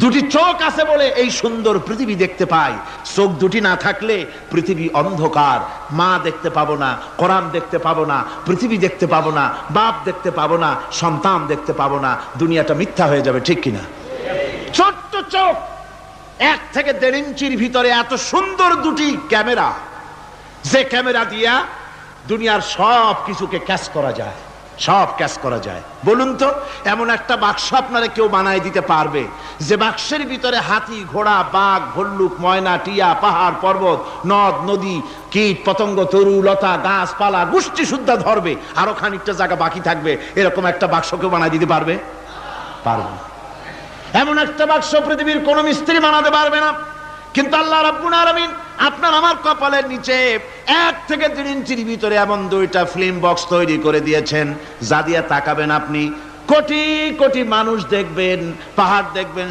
দুটি চোখ আছে বলে এই সুন্দর পৃথিবী দেখতে পাই। চোখ দুটি না থাকলে পৃথিবী অন্ধকার, মা দেখতে পাবো না, কোরআন দেখতে পাবো না, পৃথিবী দেখতে পাবো না, বাপ দেখতে পাবো না, সন্তান দেখতে পাবো না, দুনিয়াটা মিথ্যা হয়ে যাবে, ঠিক কিনা? ছোট্ট চোখ, 1 থেকে 1.5 ইঞ্চির ভিতরে এত সুন্দর দুটি ক্যামেরা, যে ক্যামেরা দিয়া দুনিয়ার সব কিছুকে ক্যাচ করা যায়, সব ক্যাচ করা যায়। বলুন তো, এমন একটা বাক্স আপনারা কেউ বানায় দিতে পারবে যে বাক্সের ভিতরে হাতি, ঘোড়া, বাঘ, ভল্লুক, ময়না, টিয়া, পাহাড়, পর্বত, নদ, নদী, কীট, পতঙ্গ, তরু, লতা, গাছপালা, গোষ্ঠী সুদ্ধা ধরবে, আরো খানিকটা জায়গা বাকি থাকবে, এরকম একটা বাক্স কেউ বানায় দিতে পারবে? পারবে না। এমন একটা বাক্স পৃথিবীর কোন মিস্ত্রি বানাতে পারবে না। কিন্তু আল্লাহ রাব্বুল আলামিন আপনার আমার কপালের নিচে 1 থেকে 1.5 ইঞ্চির ভিতরে এমন 2টা ফিল্ম বক্স তৈরি করে দিয়েছেন, যা দিয়ে তাকাবেন আপনি কোটি কোটি মানুষ দেখবেন, পাহাড় দেখবেন,